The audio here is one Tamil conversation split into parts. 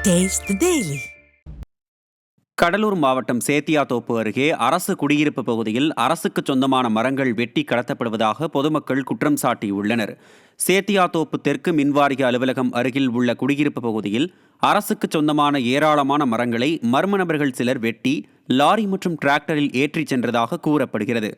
Taste the Daily. கடலூர் மாவட்டம் சேத்தியாத்தோப்பு அருகே அரசு குடியிருப்பு பகுதியில் அரசுக்கு சொந்தமான மரங்கள் வெட்டி கடத்தப்படுவதாக பொதுமக்கள் குற்றம் சாட்டியுள்ளனர். சேத்தியாத்தோப்பு தெற்கு மின்வாரிய அலுவலகம் அருகில் உள்ள குடியிருப்பு பகுதியில் அரசுக்கு சொந்தமான ஏராளமான மரங்களை மர்ம நபர்கள் சிலர் வெட்டி லாரி மற்றும் டிராக்டரில் ஏற்றிச் சென்றதாக கூறப்படுகிறது.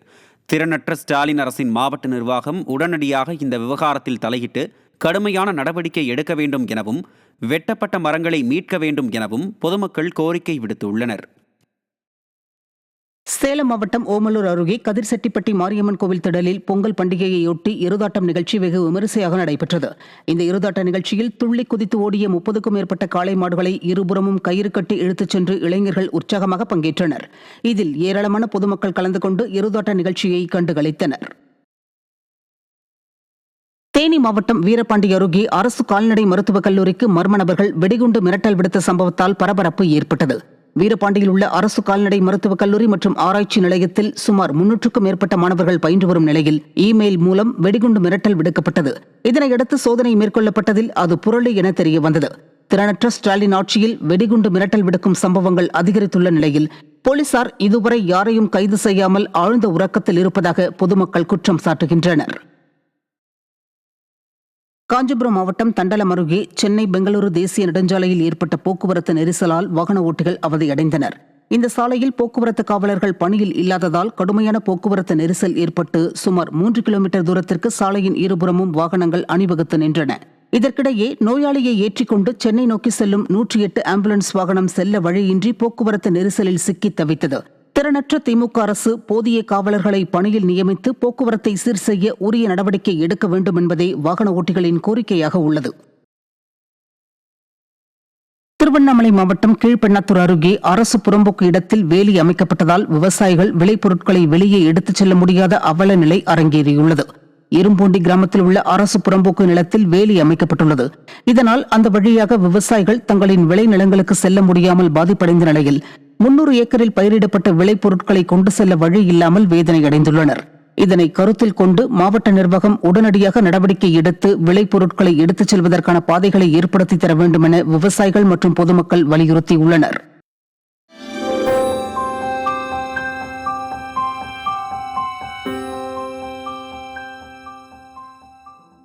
திறனற்ற ஸ்டாலின் அரசின் மாவட்ட நிர்வாகம் உடனடியாக இந்த விவகாரத்தில் தலையிட்டு கடுமையான நடவடிக்கை எடுக்க வேண்டும் எனவும் வெட்டப்பட்ட மரங்களை மீட்க வேண்டும் எனவும் பொதுமக்கள் கோரிக்கை விடுத்துள்ளனர். சேலம் மாவட்டம் ஓமலூர் அருகே கதிர்செட்டிப்பட்டி மாரியம்மன் கோவில் திடலில் பொங்கல் பண்டிகையையொட்டி எருதாட்டம் நிகழ்ச்சி வெகு விமரிசையாக நடைபெற்றது. இந்த எருதாட்ட நிகழ்ச்சியில் துள்ளி குதித்து ஓடிய 30க்கும் மேற்பட்ட காளை மாடுகளை இருபுறமும் கயிறு கட்டி இழுத்துச் சென்று இளைஞர்கள் உற்சாகமாக பங்கேற்றனர். இதில் ஏராளமான பொதுமக்கள் கலந்து கொண்டு எருதாட்ட நிகழ்ச்சியை கண்டுகளித்தனர். தேனி மாவட்டம் வீரபாண்டி அருகே அரசு கால்நடை மருத்துவக் கல்லூரிக்கு மர்ம நபர்கள் வெடிகுண்டு மிரட்டல் விடுத்த சம்பவத்தால் பரபரப்பு ஏற்பட்டது. வீரபாண்டியில் உள்ள அரசு கால்நடை மருத்துவக் கல்லூரி மற்றும் ஆராய்ச்சி நிலையத்தில் சுமார் 300க்கும் மேற்பட்ட மாணவர்கள் பயின்று வரும் நிலையில் இமெயில் மூலம் வெடிகுண்டு மிரட்டல் விடுக்கப்பட்டது. இதனையடுத்து சோதனை மேற்கொள்ளப்பட்டதில் அது புரளி என தெரிய வந்தது. திறனற்ற ஸ்டாலின் ஆட்சியில் வெடிகுண்டு மிரட்டல் விடுக்கும் சம்பவங்கள் அதிகரித்துள்ள நிலையில் போலீசார் இதுவரை யாரையும் கைது செய்யாமல் ஆழ்ந்த உறக்கத்தில் இருப்பதாக பொதுமக்கள் குற்றம் சாட்டுகின்றனர். காஞ்சிபுரம் மாவட்டம் தண்டலம் அருகே சென்னை பெங்களூரு தேசிய நெடுஞ்சாலையில் ஏற்பட்ட போக்குவரத்து நெரிசலால் வாகன ஓட்டிகள் அவதியடைந்தனர். இந்த சாலையில் போக்குவரத்து காவலர்கள் பணியில் இல்லாததால் கடுமையான போக்குவரத்து நெரிசல் ஏற்பட்டு சுமார் 3 கிலோமீட்டர் தூரத்திற்கு சாலையின் இருபுறமும் வாகனங்கள் அணிவகுத்து நின்றன. இதற்கிடையே நோயாளியை ஏற்றிக்கொண்டு சென்னை நோக்கி செல்லும் 108 ஆம்புலன்ஸ் வாகனம் செல்ல வழியின்றி போக்குவரத்து நெரிசலில் சிக்கி தவித்தது. திறனற்ற திமுக அரசு போதிய காவலர்களை பணியில் நியமித்து போக்குவரத்தை சீர் செய்ய உரிய நடவடிக்கை எடுக்க வேண்டும் என்பதே வாகன ஓட்டிகளின் கோரிக்கையாக உள்ளது. திருவண்ணாமலை மாவட்டம் கீழ்பெண்ணாத்தூர் அருகே அரசு புறம்போக்கு இடத்தில் வேலி அமைக்கப்பட்டதால் விவசாயிகள் விளைபொருட்களை வெளியே எடுத்துச் செல்ல முடியாத அவல நிலை அரங்கேறியுள்ளது. இரும்பூண்டி கிராமத்தில் உள்ள அரசு புறம்போக்கு நிலத்தில் வேலி அமைக்கப்பட்டுள்ளது. இதனால் அந்த வழியாக விவசாயிகள் தங்களின் விளைநிலங்களுக்கு செல்ல முடியாமல் பாதிப்படைந்த நிலையில் 300 ஏக்கரில் பயிரிடப்பட்ட விளைபொருட்களை கொண்டு செல்ல வழி இல்லாமல் வேதனையடைந்துள்ளனர். இதனை கருத்தில் கொண்டு மாவட்ட நிர்வாகம் உடனடியாக நடவடிக்கை எடுத்து விளைபொருட்களை எடுத்துச் செல்வதற்கான பாதைகளை ஏற்படுத்தி தர வேண்டும் என விவசாயிகள் மற்றும் பொதுமக்கள் வலியுறுத்தியுள்ளனர்.